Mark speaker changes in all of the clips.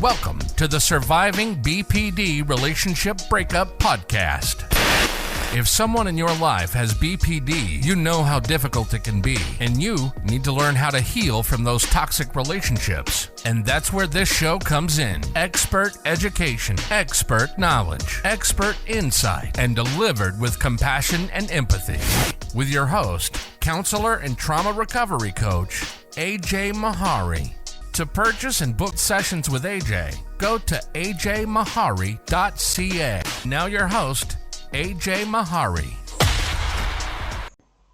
Speaker 1: Welcome to the Surviving BPD Relationship Breakup Podcast. If someone in your life has BPD, you know how difficult it can be, and you need to learn how to heal from those toxic relationships. And that's where this show comes in. Expert education, expert knowledge, expert insight, and delivered with compassion and empathy. With your host, counselor and trauma recovery coach, AJ Mahari. To purchase and book sessions with AJ, go to ajmahari.ca. Now your host, AJ Mahari.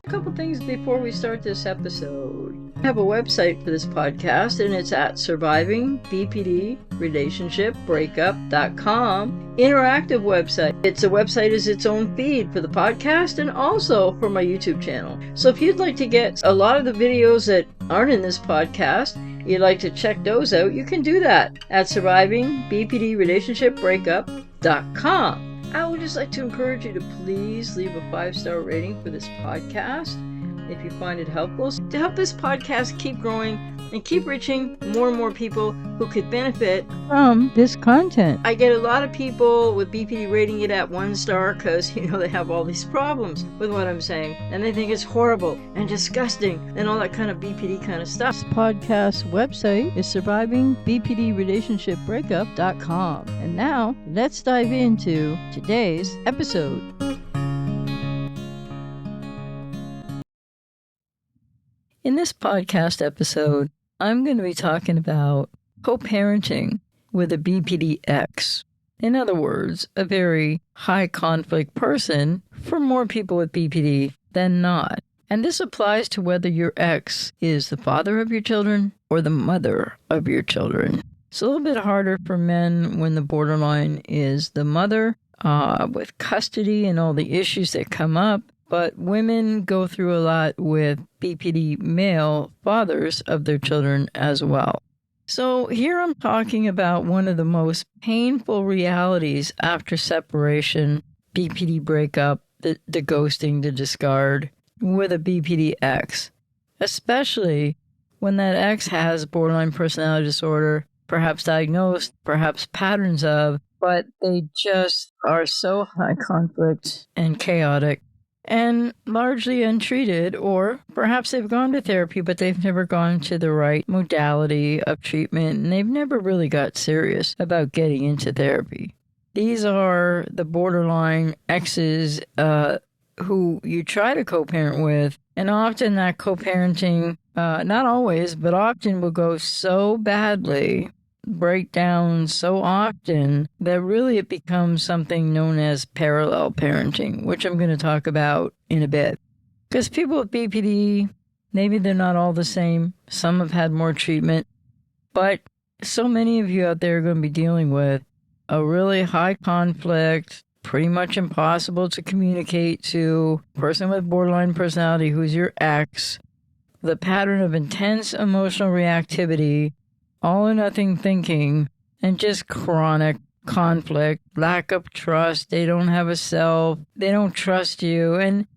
Speaker 2: A couple things before we start this episode. I have a website for this podcast, and it's at survivingbpdrelationshipbreakup.com. Interactive website. It's a website is its own feed for the podcast and also for my YouTube channel. So if you'd like to get a lot of the videos that aren't in this podcast, you'd like to check those out, you can do that at survivingbpdrelationshipbreakup.com. I would just like to encourage you to please leave a 5-star rating for this podcast if you find it helpful, to help this podcast keep growing and keep reaching more and more people who could benefit from this content. I get a lot of people with BPD rating it at 1 star because, they have all these problems with what I'm saying, and they think it's horrible and disgusting and all that kind of BPD kind of stuff. This podcast website is survivingbpdrelationshipbreakup.com. And now, let's dive into today's episode. In this podcast episode, I'm going to be talking about co-parenting with a BPD Ex. In other words, a very high conflict person for more people with BPD than not. And this applies to whether your ex is the father of your children or the mother of your children. It's a little bit harder for men when the borderline is the mother, with custody and all the issues that come up. But women go through a lot with BPD male fathers of their children as well. So here I'm talking about one of the most painful realities after separation, BPD breakup, the ghosting, the discard, with a BPD ex. Especially when that ex has borderline personality disorder, perhaps diagnosed, perhaps patterns of, but they just are so high conflict and chaotic and largely untreated, or perhaps they've gone to therapy, but they've never gone to the right modality of treatment, and they've never really got serious about getting into therapy. These are the borderline exes who you try to co-parent with, and often that co-parenting, not always, but often will go so badly, break down so often that really it becomes something known as parallel parenting, which I'm going to talk about in a bit. Because people with BPD, maybe they're not all the same. Some have had more treatment, but so many of you out there are going to be dealing with a really high conflict, pretty much impossible to communicate to person with borderline personality who's your ex, the pattern of intense emotional reactivity, all or nothing thinking, and just chronic conflict, lack of trust. They don't have a self. They don't trust you. And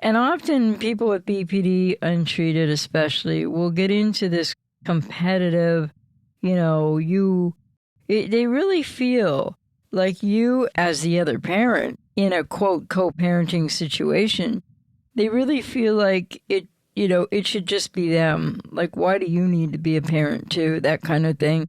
Speaker 2: often people with BPD, untreated especially, will get into this competitive, they really feel like you as the other parent in a quote co-parenting situation, they really feel like it should just be them. Like, why do you need to be a parent too? That kind of thing.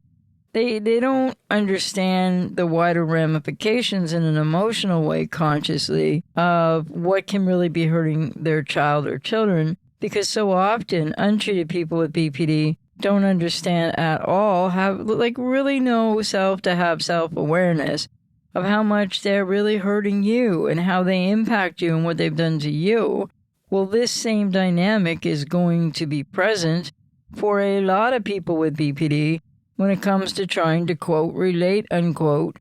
Speaker 2: They don't understand the wider ramifications in an emotional way consciously of what can really be hurting their child or children, because so often untreated people with BPD don't understand at all, have really no self-awareness of how much they're really hurting you and how they impact you and what they've done to you. Well, this same dynamic is going to be present for a lot of people with BPD when it comes to trying to, quote, relate, unquote,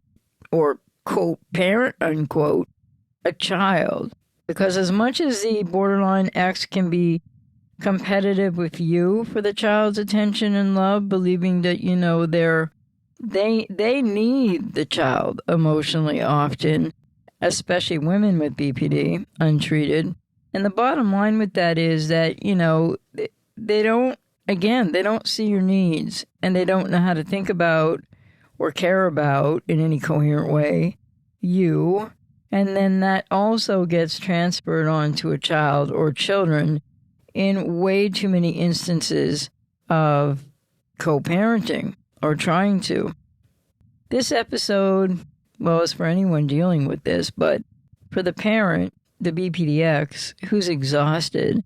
Speaker 2: or, quote, parent, unquote, a child. Because as much as the borderline ex can be competitive with you for the child's attention and love, believing that, they need the child emotionally often, especially women with BPD, untreated. And the bottom line with that is that, they don't see your needs, and they don't know how to think about or care about in any coherent way, you, and then that also gets transferred onto a child or children in way too many instances of co-parenting or trying to. This episode, well, is for anyone dealing with this, but for the parent, the BPD Ex, who's exhausted,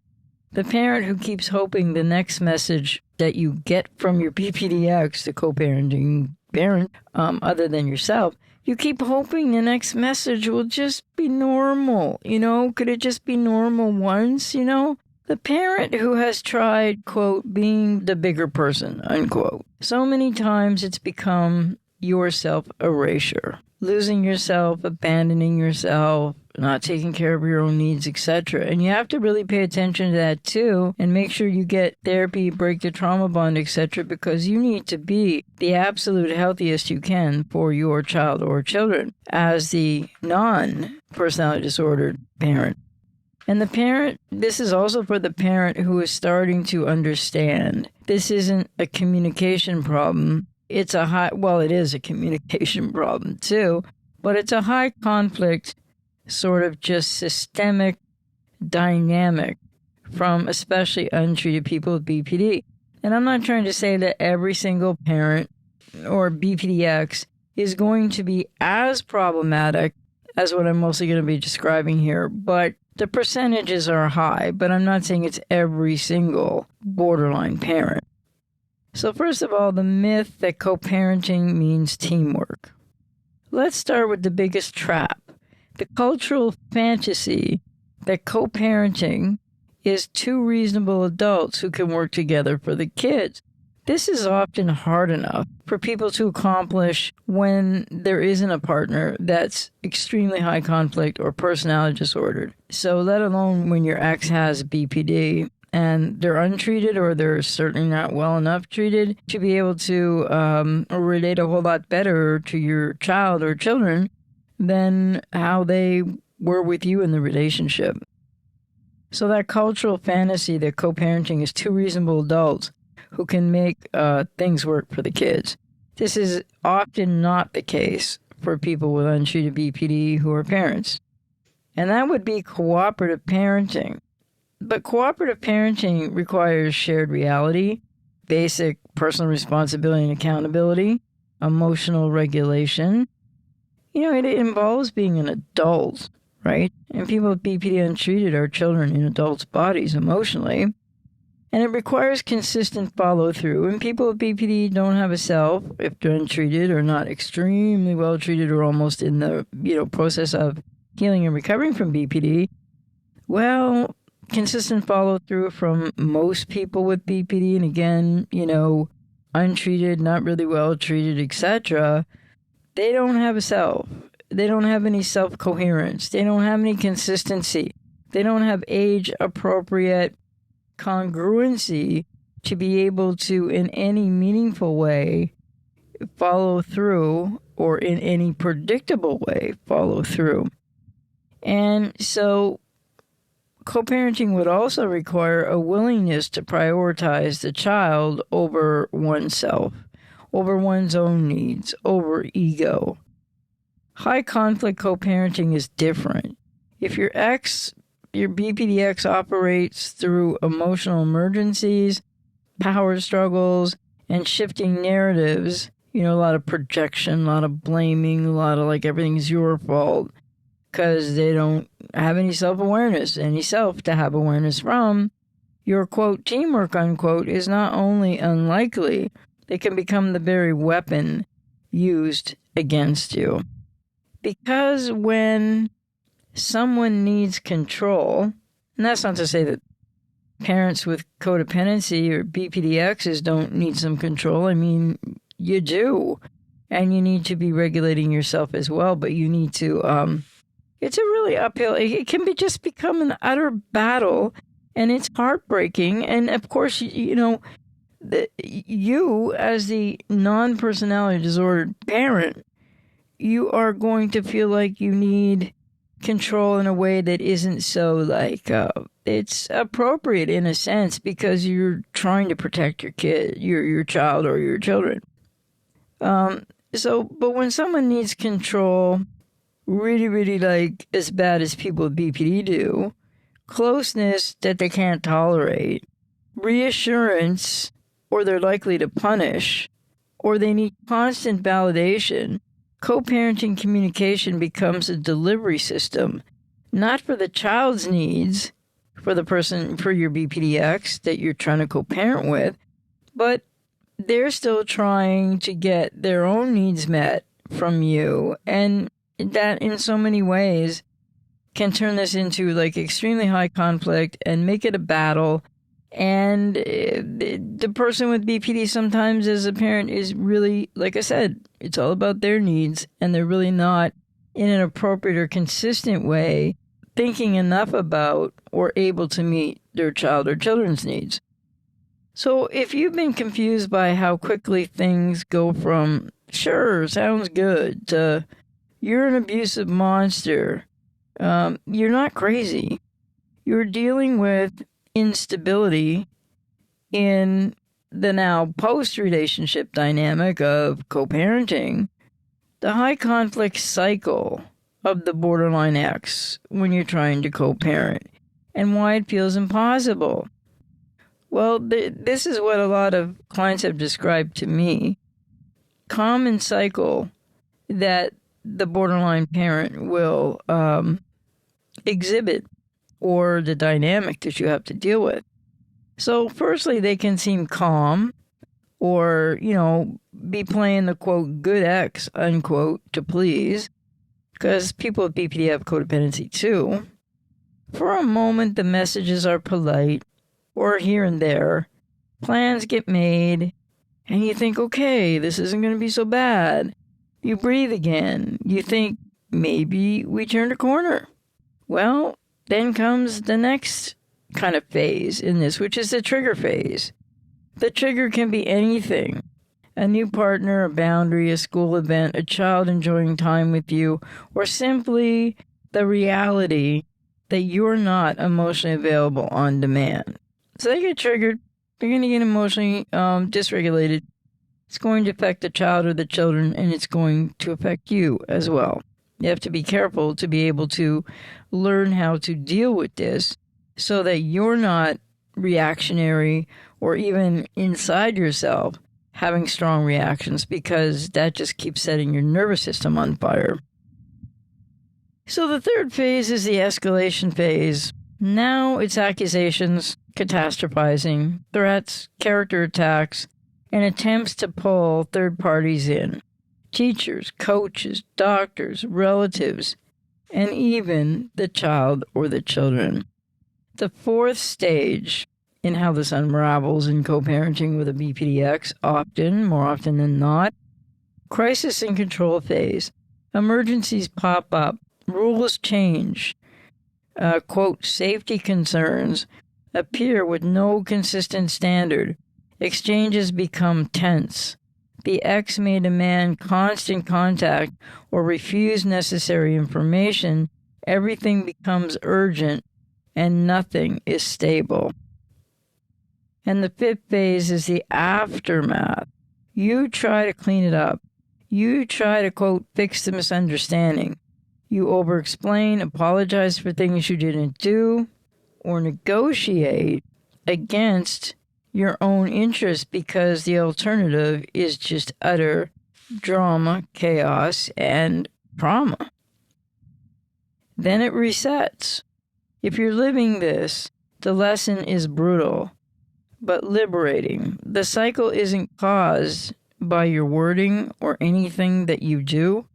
Speaker 2: the parent who keeps hoping the next message that you get from your BPD Ex, the co-parenting parent, other than yourself, you keep hoping the next message will just be normal. Could it just be normal once, The parent who has tried, quote, being the bigger person, unquote. So many times it's become your self-erasure. Losing yourself, abandoning yourself, not taking care of your own needs, etc. And you have to really pay attention to that too, and make sure you get therapy, break the trauma bond, etc. because you need to be the absolute healthiest you can for your child or children as the non-personality disordered parent. And the parent, this is also for the parent who is starting to understand this isn't a communication problem. It is a communication problem too, but it's a high conflict, sort of just systemic dynamic from especially untreated people with BPD. And I'm not trying to say that every single parent or BPD Ex is going to be as problematic as what I'm mostly going to be describing here, but the percentages are high, but I'm not saying it's every single borderline parent. So first of all, the myth that co-parenting means teamwork. Let's start with the biggest trap. The cultural fantasy that co-parenting is two reasonable adults who can work together for the kids. This is often hard enough for people to accomplish when there isn't a partner that's extremely high conflict or personality disordered. So let alone when your ex has BPD and they're untreated or they're certainly not well enough treated to be able to relate a whole lot better to your child or children than how they were with you in the relationship. So that cultural fantasy that co-parenting is two reasonable adults who can make things work for the kids. This is often not the case for people with untreated BPD who are parents. And that would be cooperative parenting. But cooperative parenting requires shared reality, basic personal responsibility and accountability, emotional regulation. It involves being an adult, right? And people with BPD untreated are children in adults' bodies emotionally. And it requires consistent follow-through. And people with BPD don't have a self if they're untreated or not extremely well-treated or almost in the process of healing and recovering from BPD. Well, consistent follow-through from most people with BPD, and again, untreated, not really well-treated, etc., they don't have a self. They don't have any self-coherence. They don't have any consistency. They don't have age-appropriate congruency to be able to, in any meaningful way, follow through, or in any predictable way, follow through. And so co-parenting would also require a willingness to prioritize the child over oneself, over one's own needs, over ego. High conflict co-parenting is different. If your BPD Ex operates through emotional emergencies, power struggles, and shifting narratives, a lot of projection, a lot of blaming, a lot of everything's your fault because they don't have any self-awareness, any self to have awareness from, your, quote, teamwork, unquote, is not only unlikely, it can become the very weapon used against you. Because when someone needs control, and that's not to say that parents with codependency or BPD Exes don't need some control. I mean, you do. And you need to be regulating yourself as well, but you need to, it's a really uphill, it can just become an utter battle, and it's heartbreaking. And of course, you as the non-personality disordered parent, you are going to feel like you need control in a way that isn't so it's appropriate in a sense because you're trying to protect your kid, your child or your children. But when someone needs control, really, really like as bad as people with BPD do, closeness that they can't tolerate, reassurance, or they're likely to punish, or they need constant validation, co-parenting communication becomes a delivery system, not for the child's needs, for your BPD Ex that you're trying to co-parent with, but they're still trying to get their own needs met from you. And that in so many ways can turn this into like extremely high conflict and make it a battle. And the person with BPD sometimes as a parent is really, like I said, it's all about their needs, and they're really not in an appropriate or consistent way thinking enough about or able to meet their child or children's needs. So if you've been confused by how quickly things go from, sure, sounds good, to you're an abusive monster, you're not crazy. You're dealing with instability in the now post-relationship dynamic of co-parenting, the high conflict cycle of the borderline X when you're trying to co-parent, and why it feels impossible. Well, this is what a lot of clients have described to me. Common cycle that the borderline parent will exhibit, or the dynamic that you have to deal with. So firstly, they can seem calm or, be playing the, quote, good ex, unquote, to please, because people with BPD have codependency too. For a moment, the messages are polite, or here and there. Plans get made, and you think, okay, this isn't going to be so bad. You breathe again. You think, maybe we turned a corner. Well, then comes the next kind of phase in this, which is the trigger phase. The trigger can be anything. A new partner, a boundary, a school event, a child enjoying time with you, or simply the reality that you're not emotionally available on demand. So they get triggered. They're going to get emotionally dysregulated. It's going to affect the child or the children, and it's going to affect you as well. You have to be careful to be able to learn how to deal with this so that you're not reactionary or even inside yourself having strong reactions, because that just keeps setting your nervous system on fire. So the third phase is the escalation phase. Now it's accusations, catastrophizing, threats, character attacks, and attempts to pull third parties in. Teachers, coaches, doctors, relatives, and even the child or the children. The fourth stage in how this unravels in co-parenting with a BPD Ex, more often than not, crisis and control phase. Emergencies pop up, rules change, quote, safety concerns appear with no consistent standard. Exchanges become tense. The ex may demand constant contact or refuse necessary information. Everything becomes urgent and nothing is stable. And the fifth phase is the aftermath. You try to clean it up. You try to, quote, fix the misunderstanding. You over-explain, apologize for things you didn't do, or negotiate against your own interest because the alternative is just utter drama, chaos, and trauma. Then it resets. If you're living this, the lesson is brutal, but liberating. The cycle isn't caused by your wording or anything that you do.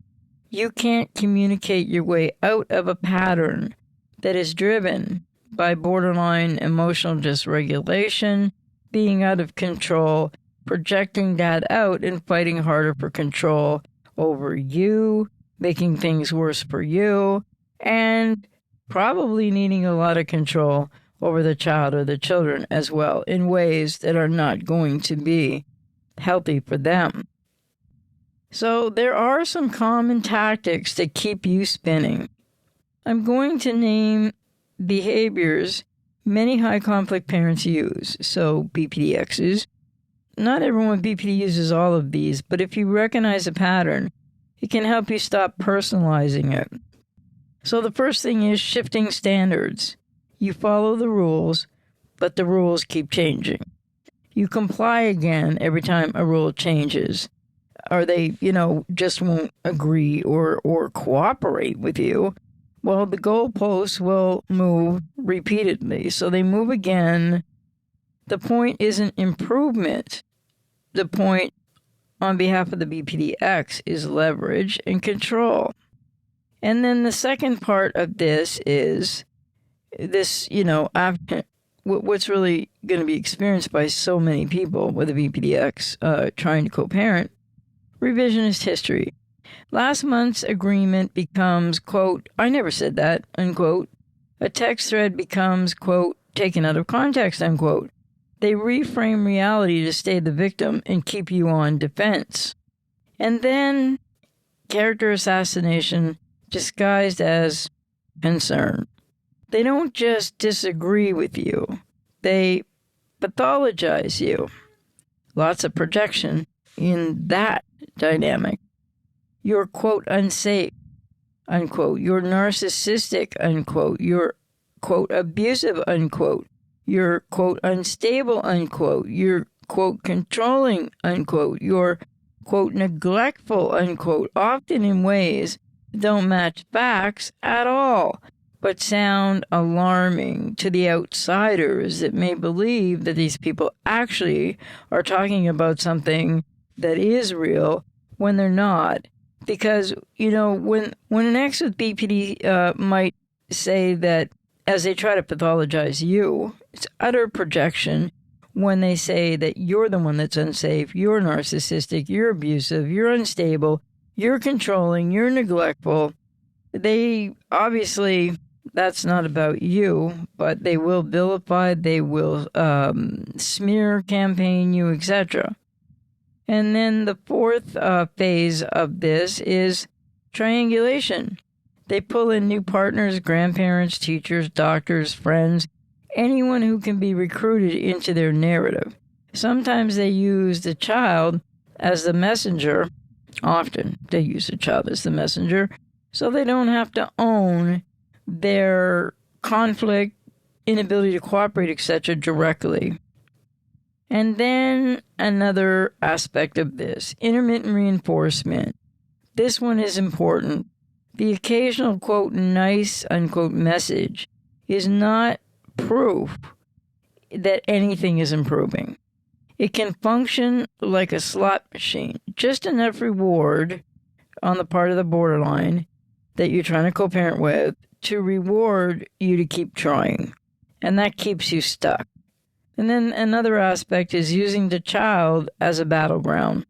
Speaker 2: You can't communicate your way out of a pattern that is driven by borderline emotional dysregulation, being out of control, projecting that out and fighting harder for control over you, making things worse for you, and probably needing a lot of control over the child or the children as well in ways that are not going to be healthy for them. So there are some common tactics that keep you spinning. I'm going to name behaviors many high conflict parents use. So BPD Exes, not everyone with BPD uses all of these, but if you recognize a pattern, it can help you stop personalizing it. So the first thing is shifting standards. You follow the rules, but the rules keep changing. You comply again every time a rule changes. Or they, just won't agree or cooperate with you. Well, the goalposts will move repeatedly. So they move again. The point isn't improvement. The point on behalf of the BPD Ex is leverage and control. And then the second part of this is this, after what's really going to be experienced by so many people with a BPD Ex trying to co-parent, revisionist history. Last month's agreement becomes, quote, I never said that, unquote. A text thread becomes, quote, taken out of context, unquote. They reframe reality to stay the victim and keep you on defense. And then character assassination disguised as concern. They don't just disagree with you. They pathologize you. Lots of projection in that dynamic. You're, quote, unsafe, unquote. You're narcissistic, unquote. You're, quote, abusive, unquote. You're, quote, unstable, unquote. You're, quote, controlling, unquote. You're, quote, neglectful, unquote, often in ways that don't match facts at all, but sound alarming to the outsiders that may believe that these people actually are talking about something that is real when they're not. Because, when an ex with BPD might say that as they try to pathologize you, it's utter projection when they say that you're the one that's unsafe, you're narcissistic, you're abusive, you're unstable, you're controlling, you're neglectful. They obviously, that's not about you, but they will vilify, they will smear campaign you, etc. And then the fourth phase of this is triangulation. They pull in new partners, grandparents, teachers, doctors, friends, anyone who can be recruited into their narrative. Sometimes they use the child as the messenger. Often they use the child as the messenger, so they don't have to own their conflict, inability to cooperate, etc. directly. And then another aspect of this, intermittent reinforcement. This one is important. The occasional, quote, nice, unquote, message is not proof that anything is improving. It can function like a slot machine, just enough reward on the part of the borderline that you're trying to co-parent with to reward you to keep trying. And that keeps you stuck. And then another aspect is using the child as a battleground.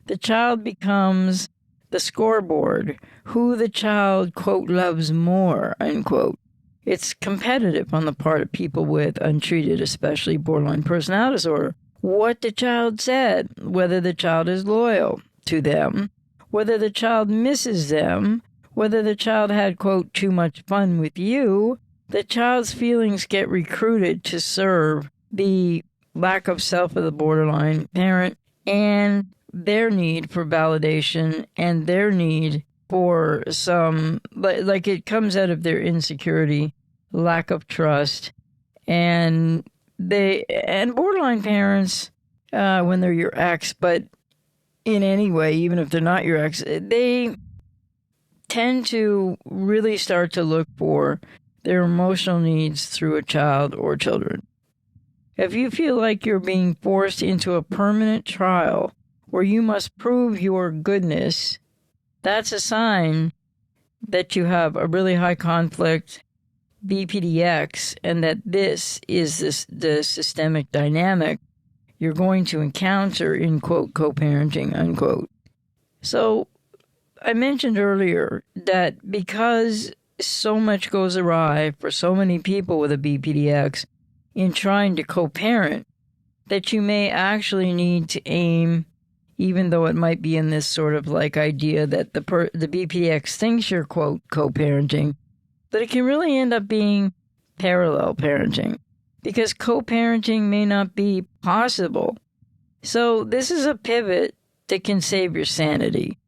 Speaker 2: The child becomes the scoreboard, who the child, quote, loves more, unquote. It's competitive on the part of people with untreated, especially borderline personality disorder. What the child said, whether the child is loyal to them, whether the child misses them, whether the child had, quote, too much fun with you, the child's feelings get recruited to serve the lack of self of the borderline parent and their need for validation and their need for some, like it comes out of their insecurity, lack of trust, and borderline parents, when they're your ex, but in any way, even if they're not your ex, they tend to really start to look for their emotional needs through a child or children. If you feel like you're being forced into a permanent trial where you must prove your goodness, that's a sign that you have a really high conflict BPD Ex and that this is the systemic dynamic you're going to encounter in, quote, co-parenting, unquote. So I mentioned earlier that because so much goes awry for so many people with a BPD Ex in trying to co-parent, that you may actually need to aim, even though it might be in this sort of like idea that the BPD Ex thinks you're, quote, co-parenting, but it can really end up being parallel parenting, because co-parenting may not be possible So this is a pivot that can save your sanity.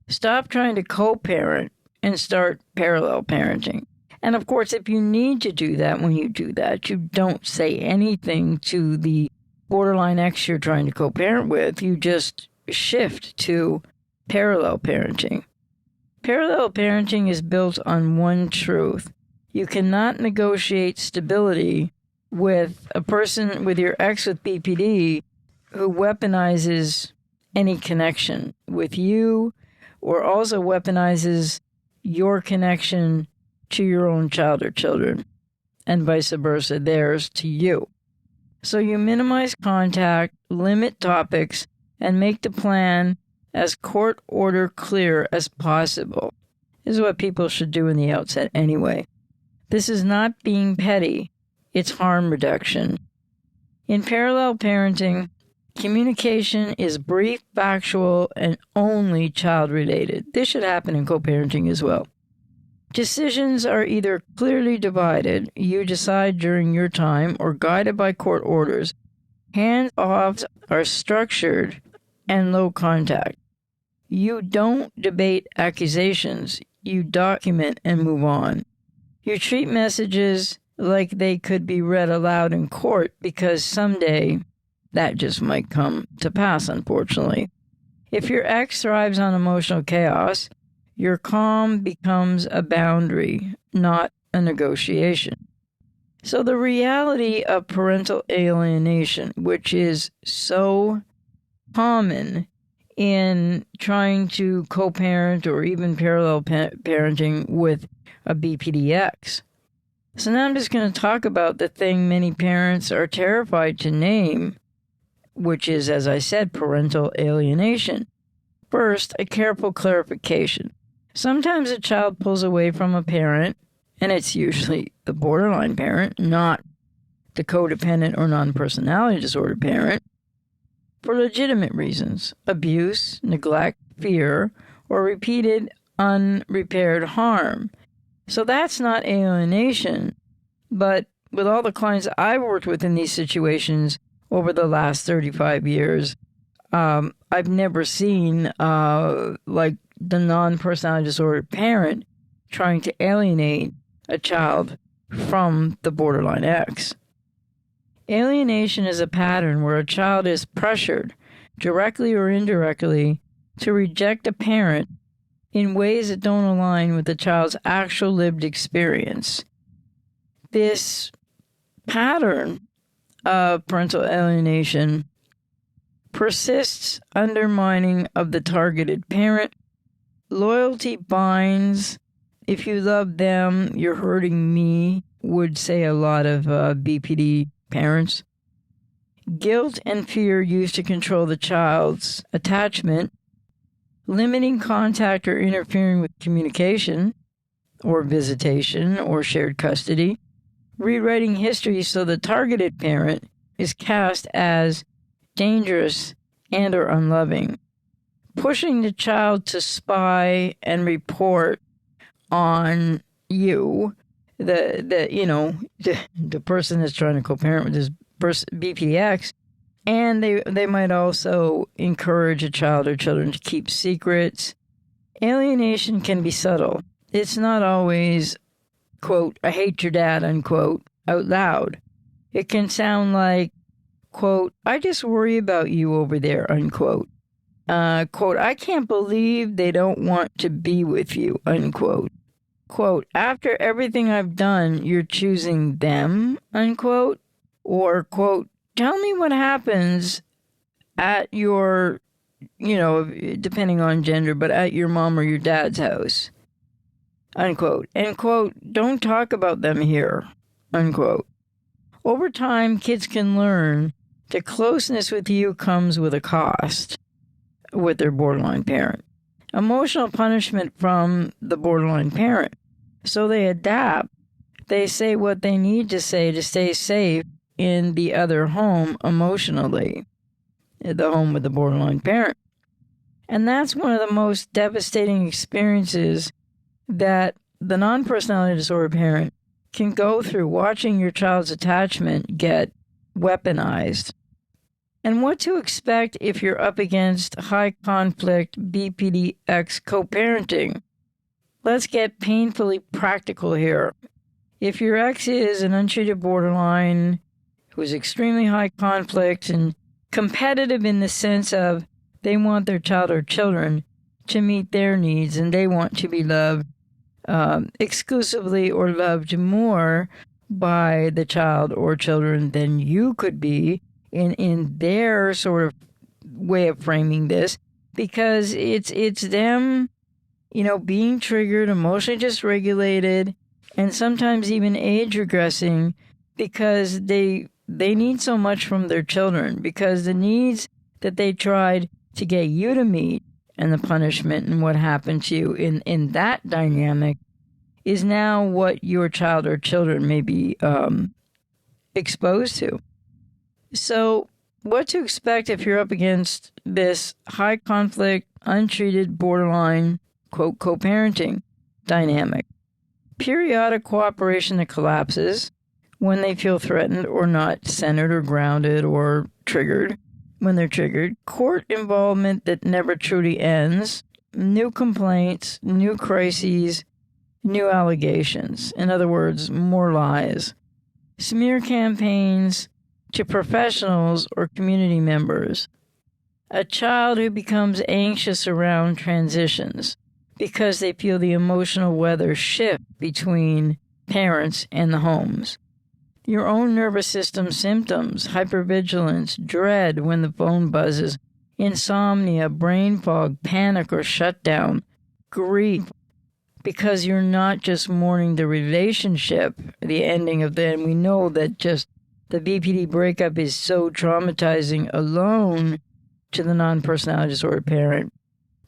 Speaker 2: Stop trying to co-parent and start parallel parenting. And of course, if you need to do that, when you do that, you don't say anything to the borderline ex you're trying to co-parent with. You just shift to parallel parenting. Parallel parenting is built on one truth. You cannot negotiate stability with a person, with your ex with BPD, who weaponizes any connection with you, or also weaponizes your connection to your own child or children, and vice versa, theirs to you. So you minimize contact, limit topics, and make the plan as court order clear as possible. This is what people should do in the outset anyway. This is not being petty, it's harm reduction. In parallel parenting, communication is brief, factual, and only child-related. This should happen in co-parenting as well. Decisions are either clearly divided, you decide during your time, or guided by court orders. Hands-offs are structured and low contact. You don't debate accusations, you document and move on. You treat messages like they could be read aloud in court because someday that just might come to pass, unfortunately. If your ex thrives on emotional chaos, your calm becomes a boundary, not a negotiation. So the reality of parental alienation, which is so common in trying to co-parent or even parallel parenting with a BPD ex. So now I'm just going to talk about the thing many parents are terrified to name, which is, as I said, parental alienation. First, a careful clarification. Sometimes a child pulls away from a parent, and it's usually the borderline parent, not the codependent or non-personality disorder parent, for legitimate reasons: abuse, neglect, fear, or repeated unrepaired harm. So that's not alienation, but with all the clients I've worked with in these situations over the last 35 years, I've never seen like the non-personality disorder parent trying to alienate a child from the borderline ex. Alienation is a pattern where a child is pressured, directly or indirectly, to reject a parent in ways that don't align with the child's actual lived experience. This pattern of parental alienation persists, undermining of the targeted parent. Loyalty binds. If you love them, you're hurting me, would say a lot of BPD parents. Guilt and fear used to control the child's attachment. Limiting contact or interfering with communication or visitation or shared custody. Rewriting history so the targeted parent is cast as dangerous and or unloving. Pushing the child to spy and report on you, the person that's trying to co-parent with this BPD ex, and they might also encourage a child or children to keep secrets. Alienation can be subtle. It's not always, quote, "I hate your dad," unquote, out loud. It can sound like, quote, "I just worry about you over there," unquote. Quote, "I can't believe they don't want to be with you," unquote. Quote, "After everything I've done, you're choosing them," unquote. Or, quote, "Tell me what happens at your, depending on gender, but at your mom or your dad's house," unquote. And, quote, "Don't talk about them here," unquote. Over time, kids can learn that closeness with you comes with a cost with their borderline parent. Emotional punishment from the borderline parent. So they adapt. They say what they need to say to stay safe in the other home emotionally, the home with the borderline parent. And that's one of the most devastating experiences that the non-personality disorder parent can go through, watching your child's attachment get weaponized. and what to expect if you're up against high conflict BPD Ex co-parenting. Let's get painfully practical here. If your ex is an untreated borderline who is extremely high conflict and competitive in the sense of they want their child or children to meet their needs and they want to be loved exclusively or loved more by the child or children than you could be in their sort of way of framing this, because it's them, being triggered, emotionally dysregulated, and sometimes even age regressing because they need so much from their children, because the needs that they tried to get you to meet and the punishment and what happened to you in that dynamic is now what your child or children may be exposed to. So what to expect if you're up against this high conflict, untreated, borderline, quote, co-parenting dynamic. Periodic cooperation that collapses when they feel threatened or not centered or grounded or triggered. When they're triggered, court involvement that never truly ends, new complaints, new crises, new allegations. In other words, more lies. Smear campaigns to professionals or community members. A child who becomes anxious around transitions because they feel the emotional weather shift between parents and the homes. Your own nervous system symptoms, hypervigilance, dread when the phone buzzes, insomnia, brain fog, panic or shutdown, grief, because you're not just mourning the relationship, the ending of that. And we know that just the BPD breakup is so traumatizing alone to the non-personality disorder parent,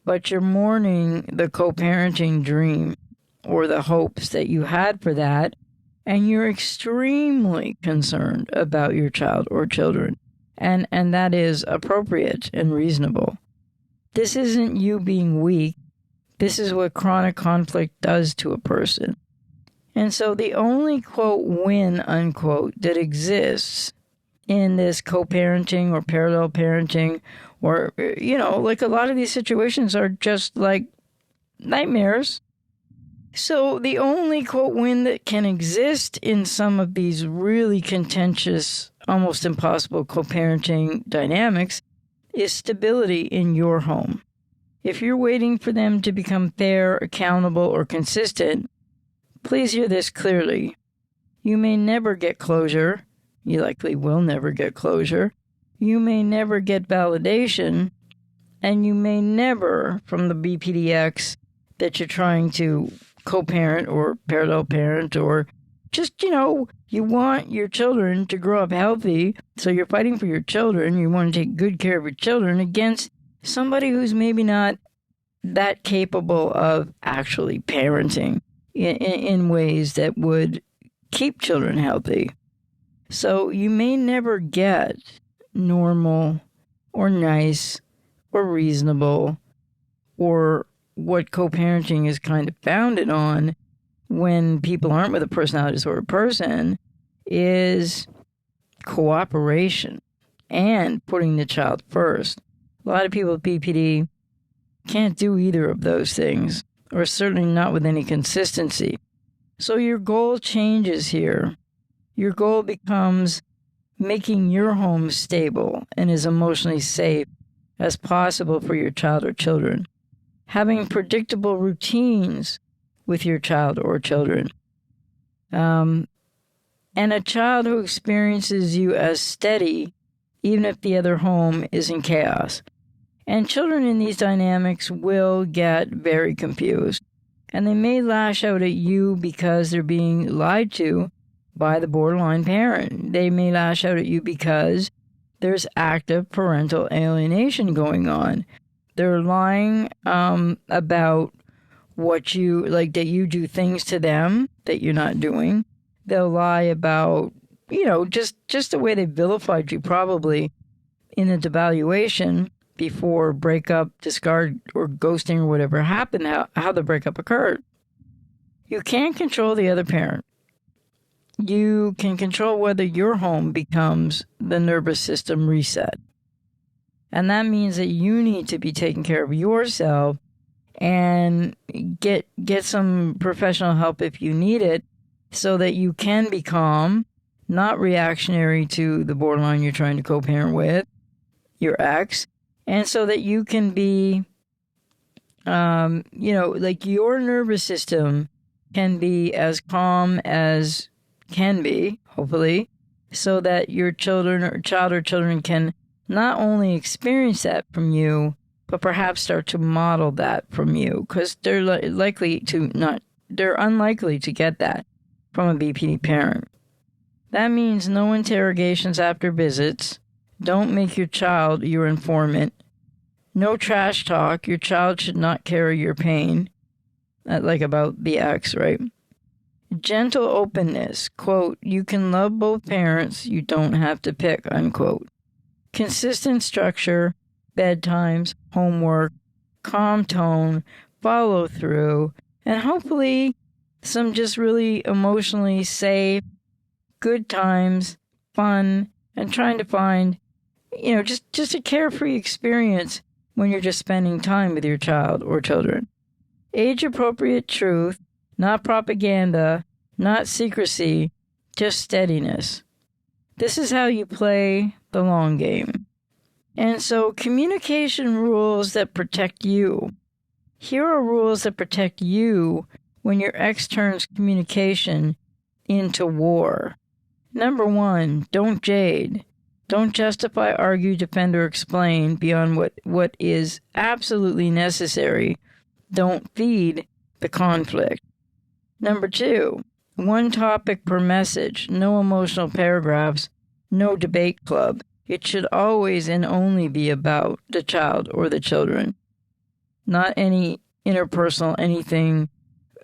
Speaker 2: but you're mourning the co-parenting dream or the hopes that you had for that. And you're extremely concerned about your child or children. And that is appropriate and reasonable. This isn't you being weak. This is what chronic conflict does to a person. And so the only, quote, win, unquote, that exists in this co-parenting or parallel parenting or, like a lot of these situations are just like nightmares. So the only, quote, win that can exist in some of these really contentious, almost impossible co-parenting dynamics is stability in your home. If you're waiting for them to become fair, accountable, or consistent, please hear this clearly. You may never get closure. You likely will never get closure. You may never get validation. And you may never, from the BPD Ex that you're trying to co-parent or parallel parent, or just, you want your children to grow up healthy, so you're fighting for your children, you want to take good care of your children against somebody who's maybe not that capable of actually parenting in ways that would keep children healthy. So you may never get normal or nice or reasonable or what co-parenting is kind of founded on when people aren't with a personality disorder person is cooperation and putting the child first. A lot of people with BPD can't do either of those things, or certainly not with any consistency. So your goal changes here. Your goal becomes making your home stable and as emotionally safe as possible for your child or children. Having predictable routines with your child or children. And a child who experiences you as steady, even if the other home is in chaos. And children in these dynamics will get very confused. And they may lash out at you because they're being lied to by the borderline parent. They may lash out at you because there's active parental alienation going on. They're lying about what you, like that you do things to them that you're not doing. They'll lie about, just the way they vilified you probably in the devaluation before breakup, discard, or ghosting or whatever happened, how the breakup occurred. You can't control the other parent. You can control whether your home becomes the nervous system reset. And that means that you need to be taking care of yourself and get some professional help if you need it, so that you can be calm, not reactionary to the borderline you're trying to co-parent with, your ex, and so that you can be, like your nervous system can be as calm as can be, hopefully, so that your child or children can not only experience that from you, but perhaps start to model that from you, because they're unlikely to get that from a BPD parent. That means no interrogations after visits. Don't make your child your informant. No trash talk. Your child should not carry your pain. Like about the ex, right? Gentle openness. Quote, you can love both parents. You don't have to pick, unquote. Consistent structure, bedtimes, homework, calm tone, follow through, and hopefully some just really emotionally safe, good times, fun, and trying to find, just a carefree experience when you're just spending time with your child or children. Age-appropriate truth, not propaganda, not secrecy, just steadiness. This is how you play the long game. And so communication rules that protect you. Here are rules that protect you when your ex turns communication into war. Number 1, don't jade. Don't justify, argue, defend, or explain beyond what is absolutely necessary. Don't feed the conflict. Number 2, 1 topic per message, no emotional paragraphs, no debate club. It should always and only be about the child or the children, not any interpersonal anything.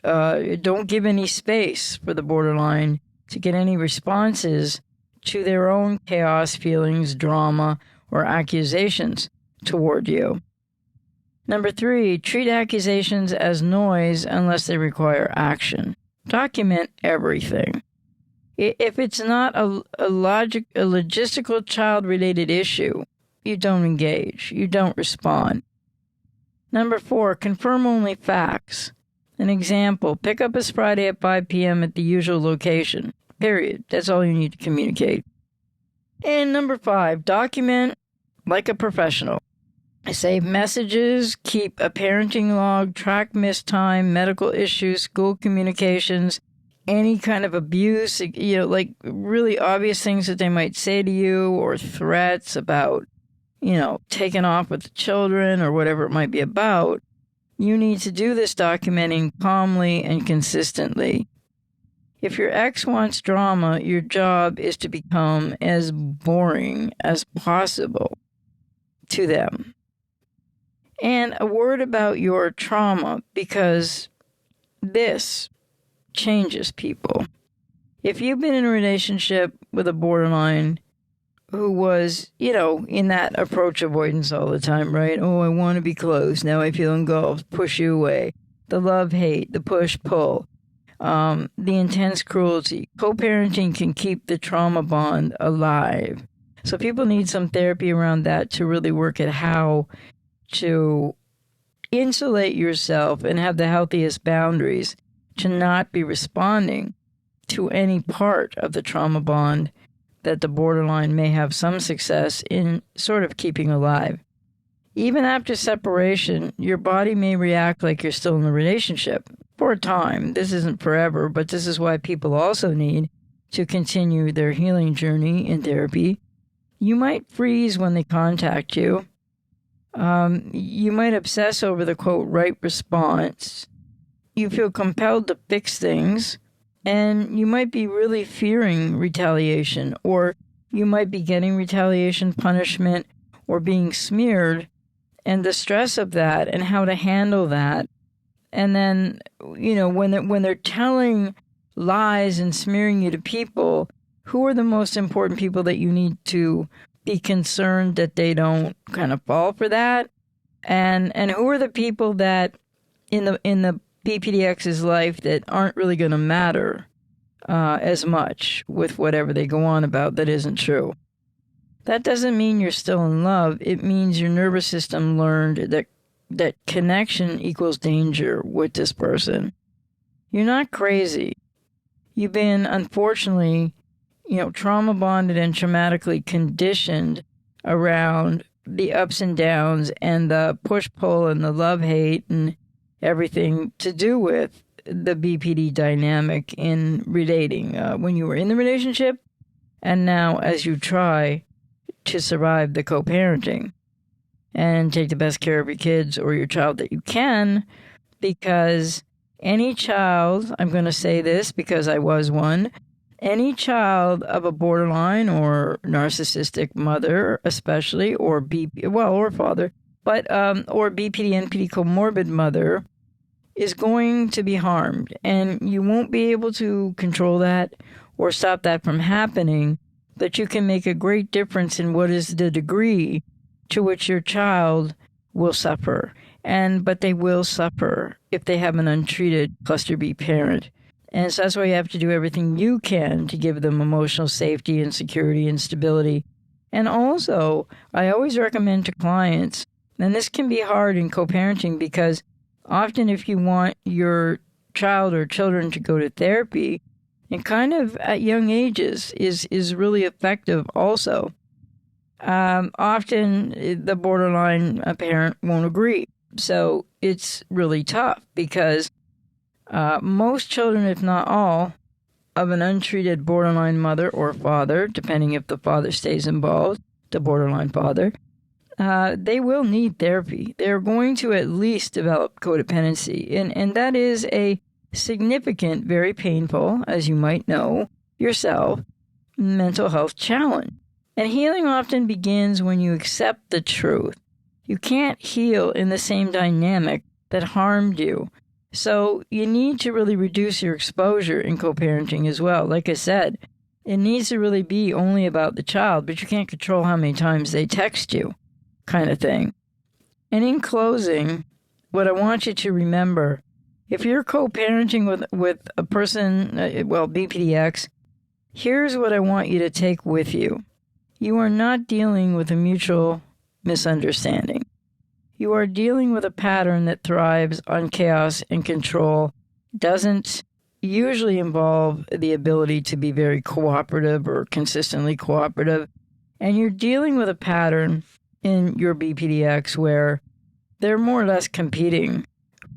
Speaker 2: Don't give any space for the borderline to get any responses to their own chaos, feelings, drama, or accusations toward you. Number 3, treat accusations as noise unless they require action. Document everything. If it's not a logistical child-related issue, you don't engage. You don't respond. Number 4, confirm only facts. An example, pickup is Friday at 5 p.m. at the usual location. Period. That's all you need to communicate. And number 5, document like a professional. Save messages, keep a parenting log, track missed time, medical issues, school communications, any kind of abuse, like really obvious things that they might say to you, or threats about, taking off with the children or whatever it might be about. You need to do this documenting calmly and consistently. If your ex wants drama, your job is to become as boring as possible to them. And a word about your trauma, because this changes people. If you've been in a relationship with a borderline who was, in that approach avoidance all the time, right? Oh, I want to be close. Now I feel engulfed. Push you away. The love-hate, the push-pull, the intense cruelty. Co-parenting can keep the trauma bond alive. So people need some therapy around that to really work at how to insulate yourself and have the healthiest boundaries to not be responding to any part of the trauma bond that the borderline may have some success in sort of keeping alive. Even after separation, your body may react like you're still in the relationship for a time. This isn't forever, but this is why people also need to continue their healing journey in therapy. You might freeze when they contact you. You might obsess over the, quote, right response. You feel compelled to fix things, and you might be really fearing retaliation, or you might be getting retaliation, punishment, or being smeared, and the stress of that and how to handle that. And then, when they're telling lies and smearing you to people, who are the most important people that you need to be concerned that they don't kind of fall for that? And who are the people that in the BPD Ex's life that aren't really going to matter as much with whatever they go on about that isn't true? That doesn't mean you're still in love. It means your nervous system learned that connection equals danger with this person. You're not crazy. You've been, unfortunately, trauma bonded and traumatically conditioned around the ups and downs and the push-pull and the love-hate and everything to do with the BPD dynamic in relating. When you were in the relationship and now as you try to survive the co-parenting and take the best care of your kids or your child that you can, because any child, I'm going to say this because I was one, any child of a borderline or narcissistic mother, especially, or father, but or BPD, NPD comorbid mother, is going to be harmed, and you won't be able to control that or stop that from happening. But you can make a great difference in what is the degree to which your child will suffer, but they will suffer if they have an untreated cluster B parent. And so that's why you have to do everything you can to give them emotional safety and security and stability. And also, I always recommend to clients, and this can be hard in co-parenting because often if you want your child or children to go to therapy, and kind of at young ages is really effective also. Often the borderline parent won't agree. So it's really tough because most children, if not all, of an untreated borderline mother or father, depending if the father stays involved, the borderline father, they will need therapy. They're going to at least develop codependency. And that is a significant, very painful, as you might know yourself, mental health challenge. And healing often begins when you accept the truth. You can't heal in the same dynamic that harmed you. So you need to really reduce your exposure in co-parenting as well. Like I said, it needs to really be only about the child, but you can't control how many times they text you, kind of thing. And in closing, what I want you to remember, if you're co-parenting with a person, BPD Ex, here's what I want you to take with you. You are not dealing with a mutual misunderstanding. You are dealing with a pattern that thrives on chaos and control, doesn't usually involve the ability to be very cooperative or consistently cooperative, and you're dealing with a pattern in your BPD Ex where they're more or less competing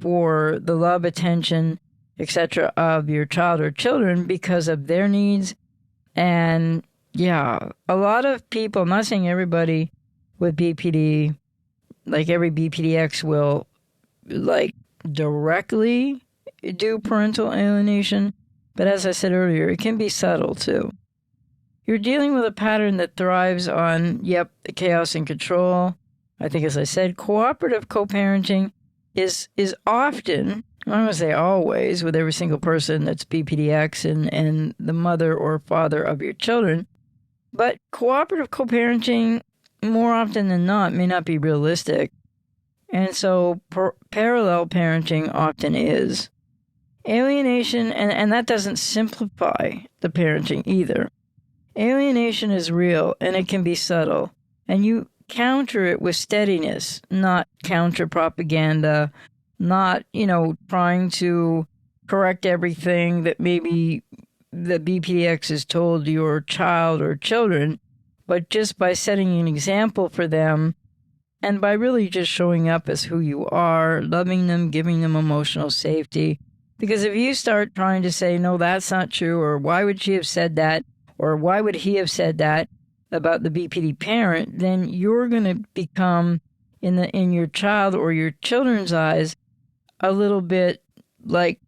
Speaker 2: for the love, attention, etc. of your child or children because of their needs. And yeah, a lot of people, I'm not saying everybody with BPD, like every BPD Ex will directly do parental alienation, but as I said earlier, it can be subtle too. You're dealing with a pattern that thrives on, the chaos and control. I think, as I said, cooperative co-parenting is often, I'm going to say always, with every single person that's BPD Ex and the mother or father of your children. But cooperative co-parenting, more often than not, may not be realistic. And so parallel parenting often is. Alienation, and that doesn't simplify the parenting either. Alienation is real, and it can be subtle. And you counter it with steadiness, not counter propaganda, not, trying to correct everything that maybe the BPD Ex has told your child or children, but just by setting an example for them and by really just showing up as who you are, loving them, giving them emotional safety. Because if you start trying to say, no, that's not true, or why would she have said that, or why would he have said that about the BPD parent, then you're going to become, in your child or your children's eyes, a little bit like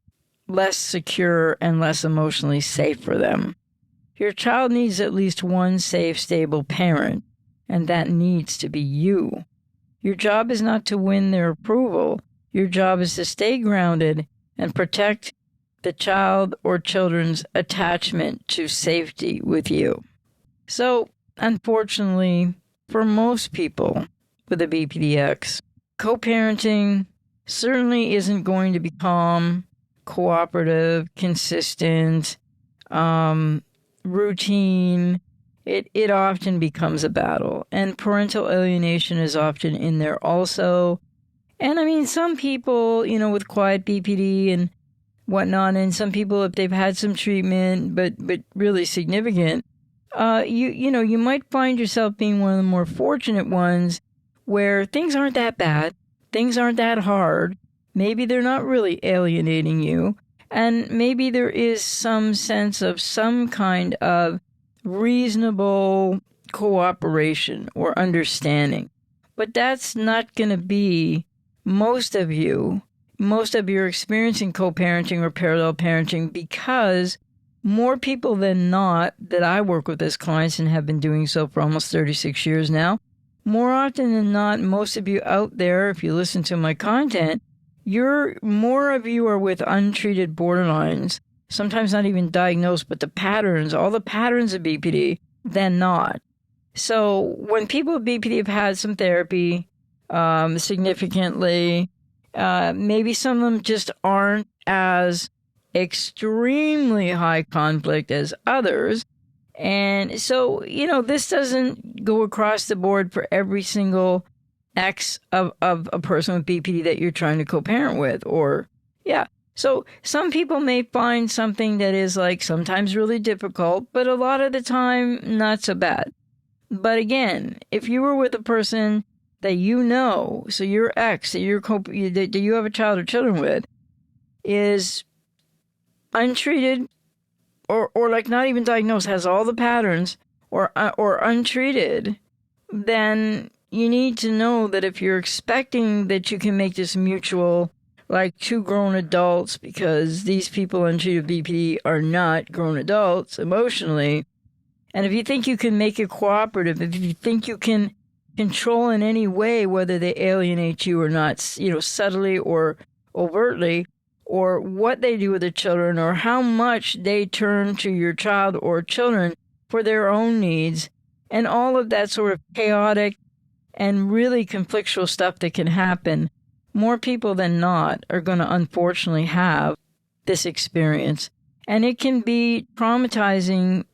Speaker 2: less secure and less emotionally safe for them. Your child needs at least one safe, stable parent, and that needs to be you. Your job is not to win their approval. Your job is to stay grounded and protect the child or children's attachment to safety with you. So, unfortunately, for most people with a BPD Ex, co-parenting certainly isn't going to be calm, cooperative, consistent, routine. it often becomes a battle. And parental alienation is often in there also. And I mean, some people, with quiet BPD and whatnot, and some people, if they've had some treatment, but really significant, you might find yourself being one of the more fortunate ones where things aren't that bad, things aren't that hard. Maybe they're not really alienating you, and maybe there is some sense of some kind of reasonable cooperation or understanding. But that's not going to be most of your experience in co-parenting or parallel parenting, because more people than not that I work with as clients and have been doing so for almost 36 years now, more often than not, most of you out there, if you listen to my content, more of you are with untreated borderlines, sometimes not even diagnosed, but all the patterns of BPD than not. So when people with BPD have had some therapy, significantly, maybe some of them just aren't as extremely high conflict as others. And so, this doesn't go across the board for every single ex of a person with BPD that you're trying to co-parent with, So some people may find something that is like sometimes really difficult, but a lot of the time not so bad. But again, if you were with a person that so your ex that that you have a child or children with is untreated or like not even diagnosed, has all the patterns or untreated, then you need to know that if you're expecting that you can make this mutual, like two grown adults, because these people untreated BPD are not grown adults emotionally, and if you think you can make it cooperative, if you think you can control in any way whether they alienate you or not, subtly or overtly, or what they do with their children, or how much they turn to your child or children for their own needs, and all of that sort of chaotic and really conflictual stuff that can happen, more people than not are going to unfortunately have this experience. And it can be traumatizing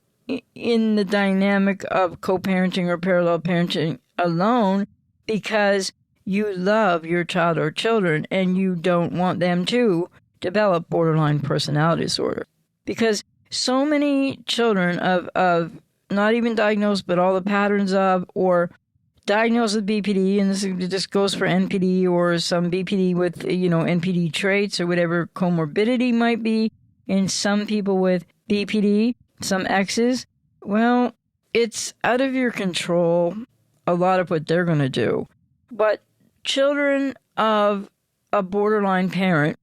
Speaker 2: in the dynamic of co-parenting or parallel parenting alone, because you love your child or children and you don't want them to develop borderline personality disorder. Because so many children of not even diagnosed, but all the patterns of, or diagnosed with BPD, and this goes for NPD or some BPD with, NPD traits or whatever comorbidity might be in some people with BPD, some exes, well, it's out of your control, a lot of what they're going to do. But children of a borderline parent,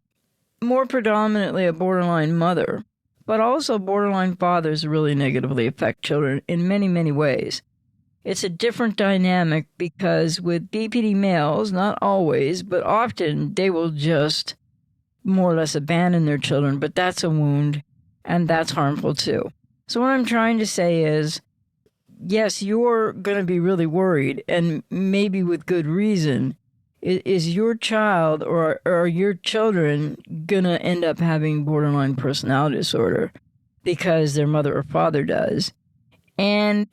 Speaker 2: more predominantly a borderline mother, but also borderline fathers really negatively affect children in many, many ways. It's a different dynamic because with BPD males, not always, but often they will just more or less abandon their children, but that's a wound and that's harmful too. So what I'm trying to say is, yes, you're going to be really worried, and maybe with good reason. Is your child or your children going to end up having borderline personality disorder because their mother or father does? And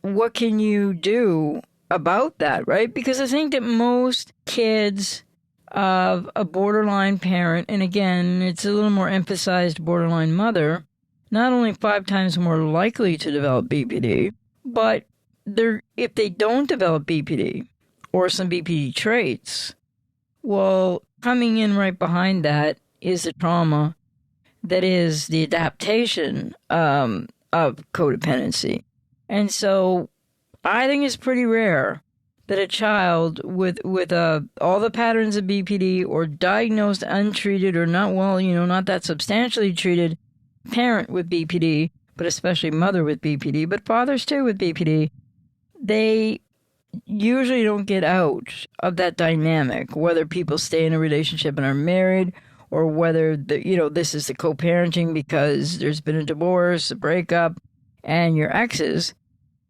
Speaker 2: what can you do about that, right? Because I think that most kids of a borderline parent, and again, it's a little more emphasized borderline mother, not only 5 times more likely to develop BPD, but if they don't develop BPD or some BPD traits, well, coming in right behind that is the trauma that is the adaptation of codependency. And so I think it's pretty rare that a child with all the patterns of BPD or diagnosed untreated or not that substantially treated parent with BPD, but especially mother with BPD, but fathers too with BPD, they usually don't get out of that dynamic, whether people stay in a relationship and are married, or whether this is the co-parenting because there's been a divorce, a breakup, and your exes.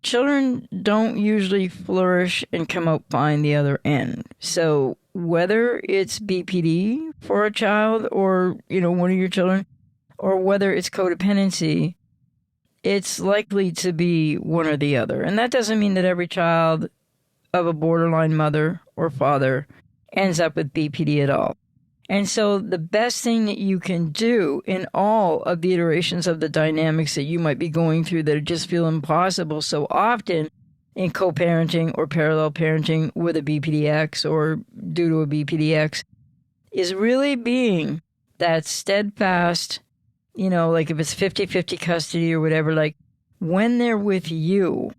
Speaker 2: Children don't usually flourish and come out fine the other end. So whether it's BPD for a child or, one of your children, or whether it's codependency, it's likely to be one or the other. And that doesn't mean that every child of a borderline mother or father ends up with BPD at all. And so the best thing that you can do in all of the iterations of the dynamics that you might be going through that just feel impossible so often in co-parenting or parallel parenting with a BPD Ex or due to a BPD Ex is really being that steadfast, like if it's 50-50 custody or whatever, like when they're with you,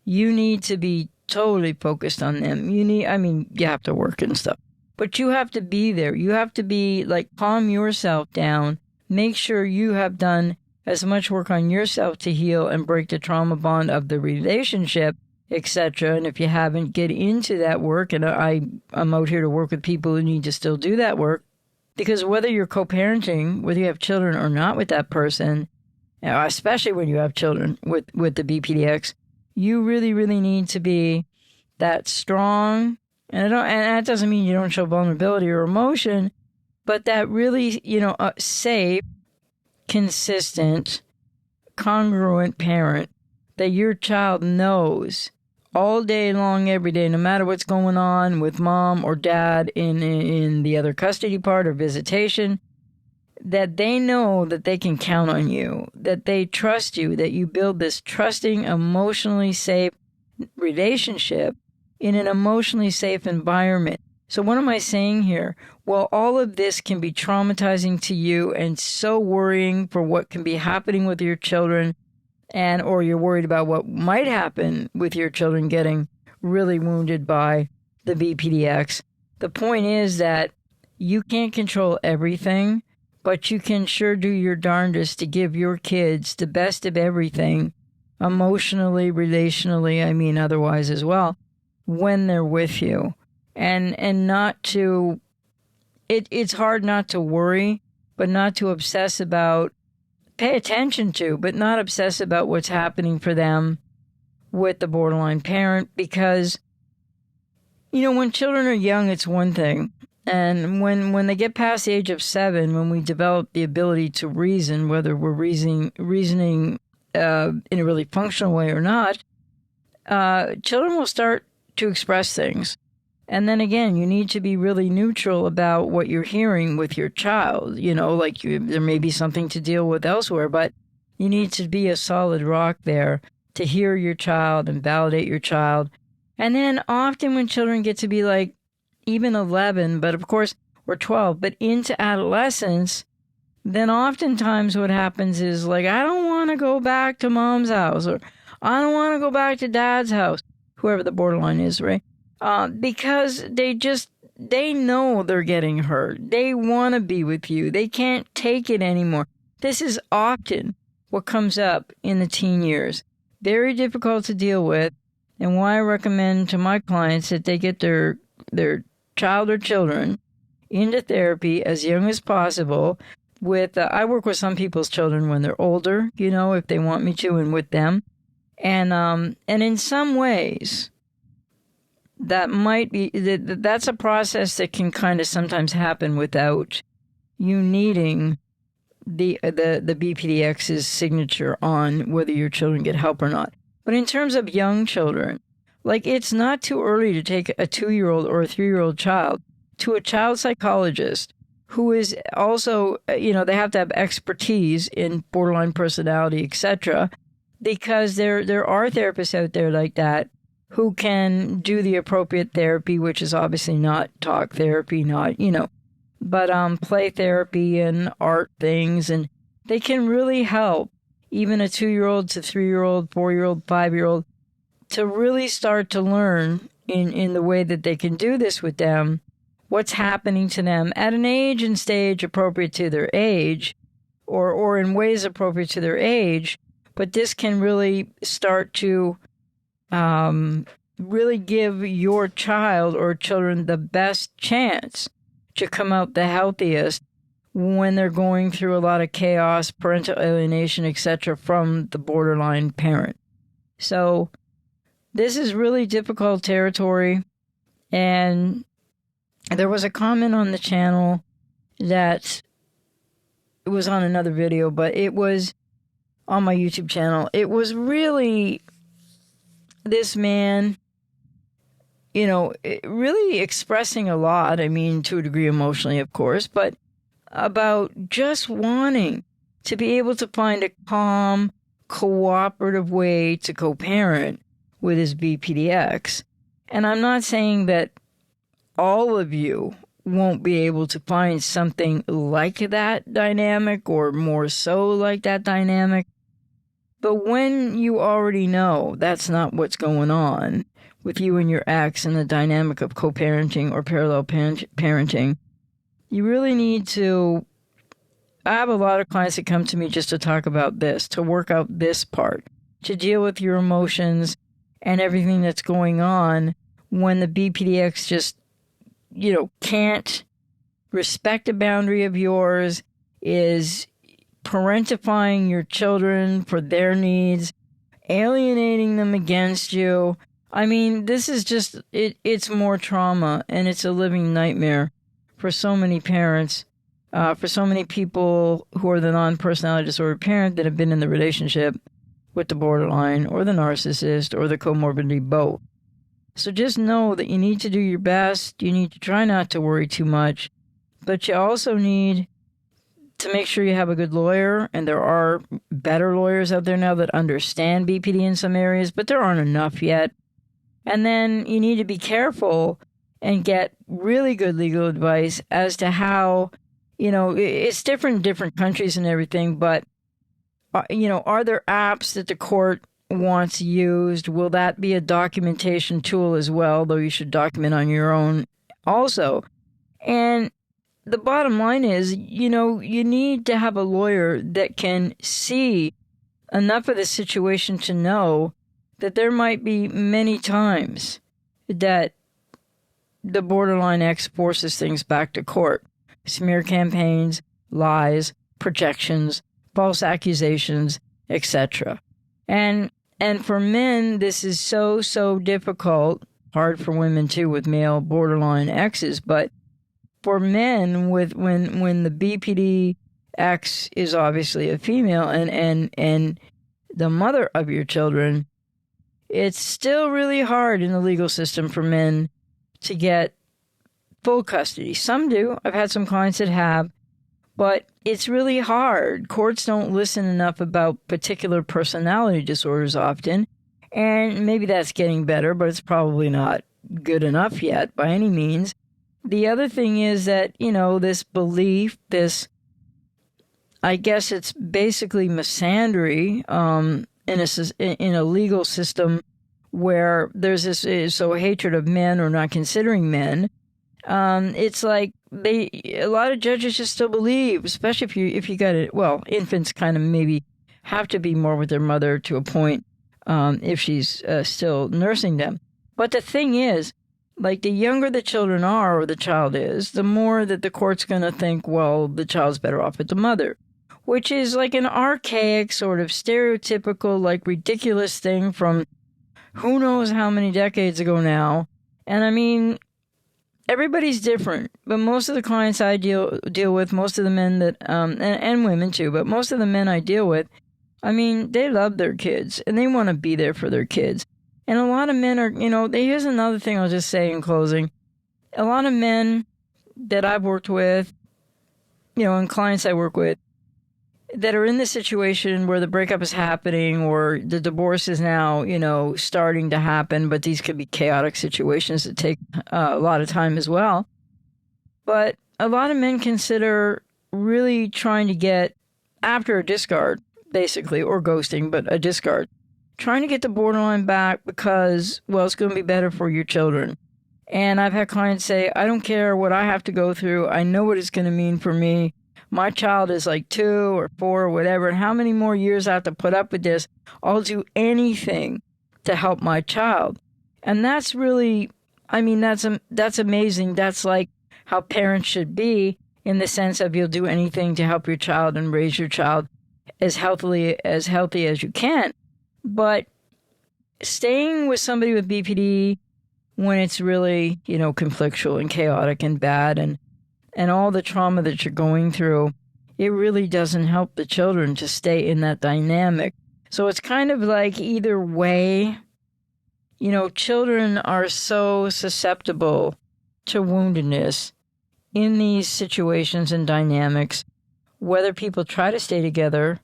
Speaker 2: you need to be totally focused on them. You have to work and stuff, but you have to be there. You have to be like, calm yourself down. Make sure you have done as much work on yourself to heal and break the trauma bond of the relationship, etc. And if you haven't, get into that work. And I'm out here to work with people who need to still do that work. Because whether you're co-parenting, whether you have children or not with that person, especially when you have children with the BPD Ex, you really, really need to be that strong. And that doesn't mean you don't show vulnerability or emotion, but that really, safe, consistent, congruent parent that your child knows all day long, every day, no matter what's going on with mom or dad in the other custody part or visitation, that they know that they can count on you, that they trust you, that you build this trusting, emotionally safe relationship in an emotionally safe environment. So what am I saying here? Well, all of this can be traumatizing to you and so worrying for what can be happening with your children, or you're worried about what might happen with your children getting really wounded by the BPD Ex. The point is that you can't control everything, but you can sure do your darndest to give your kids the best of everything, emotionally, relationally, otherwise as well, when they're with you. And not to, it's hard not to worry, but not to obsess about, pay attention to, but not obsess about what's happening for them with the borderline parent. Because, when children are young, it's one thing. And when they get past the age of 7, when we develop the ability to reason, whether we're reasoning in a really functional way or not, children will start to express things. And then again, you need to be really neutral about what you're hearing with your child. There may be something to deal with elsewhere, but you need to be a solid rock there to hear your child and validate your child. And then often when children get to be like even 11, but of course, or 12, but into adolescence, then oftentimes what happens is like, I don't want to go back to mom's house, or I don't want to go back to dad's house, whoever the borderline is, right? Because they know they're getting hurt. They want to be with you. They can't take it anymore. This is often what comes up in the teen years. Very difficult to deal with, and why I recommend to my clients that they get their child or children into therapy as young as possible. I work with some people's children when they're older, if they want me to, and with them. And in some ways, that might be, that's a process that can kind of sometimes happen without you needing the BPD Ex's signature on whether your children get help or not. But in terms of young children, like, it's not too early to take a 2-year-old or a 3-year-old child to a child psychologist who is also, they have to have expertise in borderline personality, etc., because there are therapists out there like that who can do the appropriate therapy, which is obviously not talk therapy, but play therapy and art things. And they can really help even a 2-year-old to 3-year-old, 4-year-old, 5-year-old to really start to learn in the way that they can do this with them, what's happening to them at an age and stage appropriate to their age, or in ways appropriate to their age. But this can really start to really give your child or children the best chance to come out the healthiest when they're going through a lot of chaos, parental alienation, etc., from the borderline parent. So this is really difficult territory. And there was a comment on the channel that it was on another video, but it was on my YouTube channel. It was really this man, really expressing a lot. I mean, to a degree emotionally, of course, but about just wanting to be able to find a calm, cooperative way to co-parent with his BPD Ex. And I'm not saying that all of you won't be able to find something like that dynamic or more so like that dynamic. But when you already know that's not what's going on with you and your ex and the dynamic of co-parenting or parallel parenting, you really need to. I have a lot of clients that come to me just to talk about this, to work out this part, to deal with your emotions and everything that's going on when the BPDX just, can't respect a boundary of yours, is parentifying your children for their needs, alienating them against you. I mean, this is just, it's more trauma, and it's a living nightmare for so many parents, for so many people who are the non-personality disorder parent that have been in the relationship with the borderline or the narcissist or the comorbidity both. So just know that you need to do your best. You need to try not to worry too much, but you also need to make sure you have a good lawyer, and there are better lawyers out there now that understand BPD in some areas, but there aren't enough yet. And then you need to be careful and get really good legal advice as to how, it's different in different countries and everything, but, are there apps that the court wants used? Will that be a documentation tool as well, though you should document on your own also? And the bottom line is, you need to have a lawyer that can see enough of the situation to know that there might be many times that the borderline X forces things back to court. Smear campaigns, lies, projections, false accusations, etc. And for men, this is so difficult, hard for women too with male borderline X's, but for men, when the BPD X is obviously a female and the mother of your children, it's still really hard in the legal system for men to get full custody. Some do. I've had some clients that have, but it's really hard. Courts don't listen enough about particular personality disorders often, and maybe that's getting better, but it's probably not good enough yet by any means. The other thing is that, this belief, I guess it's basically misandry in a legal system where there's this hatred of men or not considering men. It's like a lot of judges just still believe, especially if you got it. Well, infants kind of maybe have to be more with their mother to a point if she's still nursing them. But the thing is, like, the younger the children are or the child is, the more that the court's going to think, well, the child's better off with the mother, which is like an archaic sort of stereotypical, like, ridiculous thing from who knows how many decades ago now. And I mean, everybody's different, but most of the clients I deal with, most of the men that, and women too, but most of the men I deal with, I mean, they love their kids and they want to be there for their kids. And a lot of men are, here's another thing I'll just say in closing. A lot of men that I've worked with, and clients I work with, that are in the situation where the breakup is happening or the divorce is now, starting to happen, but these could be chaotic situations that take a lot of time as well. But a lot of men consider really trying to get after a discard, basically, or ghosting, but a discard, trying to get the borderline back because, well, it's going to be better for your children. And I've had clients say, I don't care what I have to go through. I know what it's going to mean for me. My child is like 2 or 4 or whatever, and how many more years I have to put up with this? I'll do anything to help my child. And that's really, that's amazing. That's like how parents should be, in the sense of you'll do anything to help your child and raise your child as healthy as you can. But staying with somebody with BPD when it's really, conflictual and chaotic and bad and all the trauma that you're going through it really doesn't help the children to stay in that dynamic. So it's kind of like either way, children are so susceptible to woundedness in these situations and dynamics, whether people try to stay together,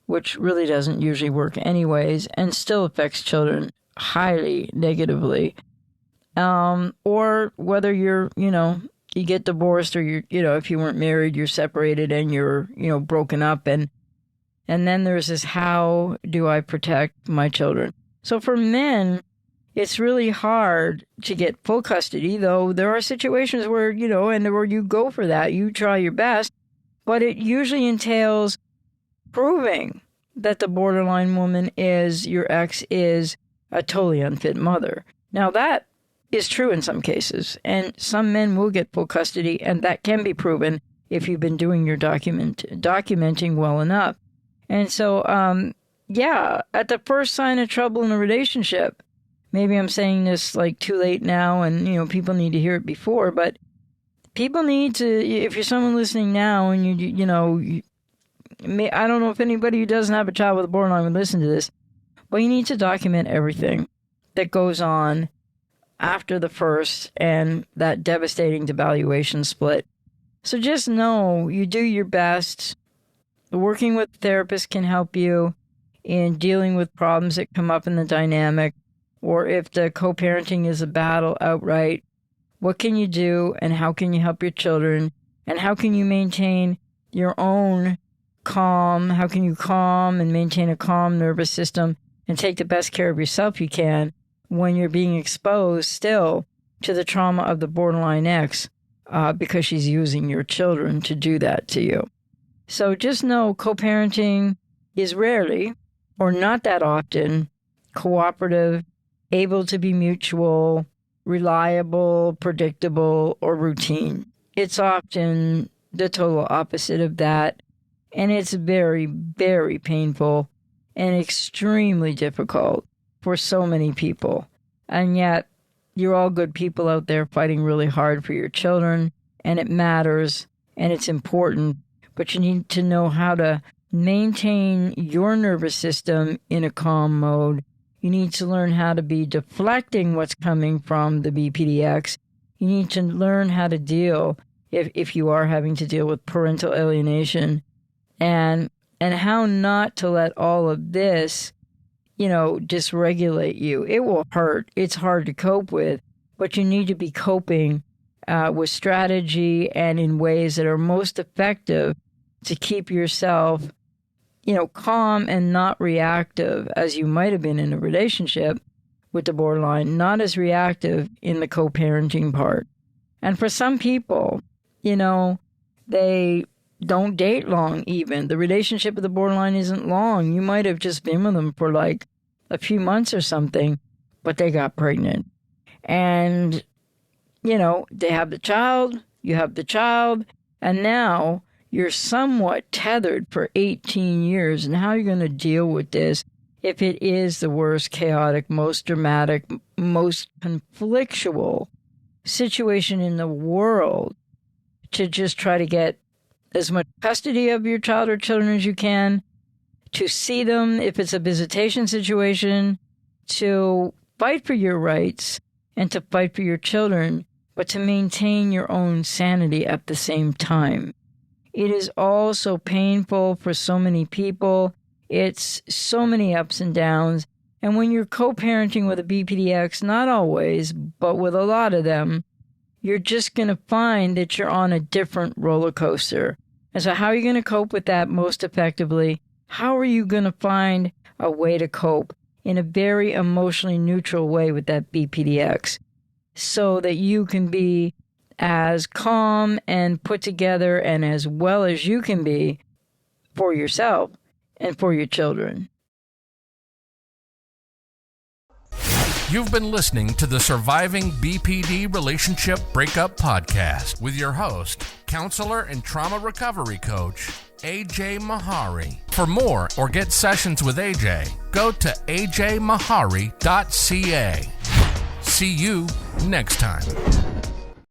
Speaker 2: which really doesn't usually work anyways, and still affects children highly negatively, or whether you get divorced, or if you weren't married, you're separated and you're, broken up. And then there's this, how do I protect my children? So for men, it's really hard to get full custody, though there are situations where, and where you go for that, you try your best, but it usually entails proving that the borderline woman your ex is a totally unfit mother. Now that is true in some cases, and some men will get full custody, and that can be proven if you've been doing your documenting well enough. And so, at the first sign of trouble in a relationship, maybe I'm saying this like too late now, and people need to hear it before, but people need to, if you're someone listening now and I don't know if anybody who doesn't have a child with a borderline would listen to this, but you need to document everything that goes on after the first and that devastating devaluation split. So just know you do your best. Working with a therapist can help you in dealing with problems that come up in the dynamic, or if the co-parenting is a battle outright, what can you do and how can you help your children, and how can you maintain your own calm? How can you calm and maintain a calm nervous system and take the best care of yourself you can when you're being exposed still to the trauma of the borderline ex, because she's using your children to do that to you. So just know co-parenting is rarely, or not that often, cooperative, able to be mutual, reliable, predictable, or routine. It's often the total opposite of that, and it's very, very painful and extremely difficult for so many people. And yet, you're all good people out there fighting really hard for your children, and it matters, and it's important, but you need to know how to maintain your nervous system in a calm mode. You need to learn how to be deflecting what's coming from the BPDX. You need to learn how to deal, if you are having to deal with parental alienation, and how not to let all of this, dysregulate you. It will hurt. It's hard to cope with, but you need to be coping with strategy and in ways that are most effective to keep yourself, calm and not reactive as you might have been in a relationship with the borderline, not as reactive in the co-parenting part. And for some people, they don't date long even. The relationship with the borderline isn't long. You might have just been with them for like a few months or something, but they got pregnant. And, they have the child, you have the child, and now you're somewhat tethered for 18 years. And how are you going to deal with this if it is the worst, chaotic, most dramatic, most conflictual situation in the world, to just try to get as much custody of your child or children as you can, to see them if it's a visitation situation, to fight for your rights and to fight for your children, but to maintain your own sanity at the same time. It is all so painful for so many people. It's so many ups and downs. And when you're co-parenting with a BPDX, not always, but with a lot of them, you're just going to find that you're on a different roller coaster. And so how are you going to cope with that most effectively? How are you going to find a way to cope in a very emotionally neutral way with that BPDX so that you can be as calm and put together and as well as you can be for yourself and for your children?
Speaker 1: You've been listening to the Surviving BPD Relationship Breakup Podcast with your host, counselor and trauma recovery coach, AJ Mahari. For more or get sessions with AJ, go to ajmahari.ca. See you next time.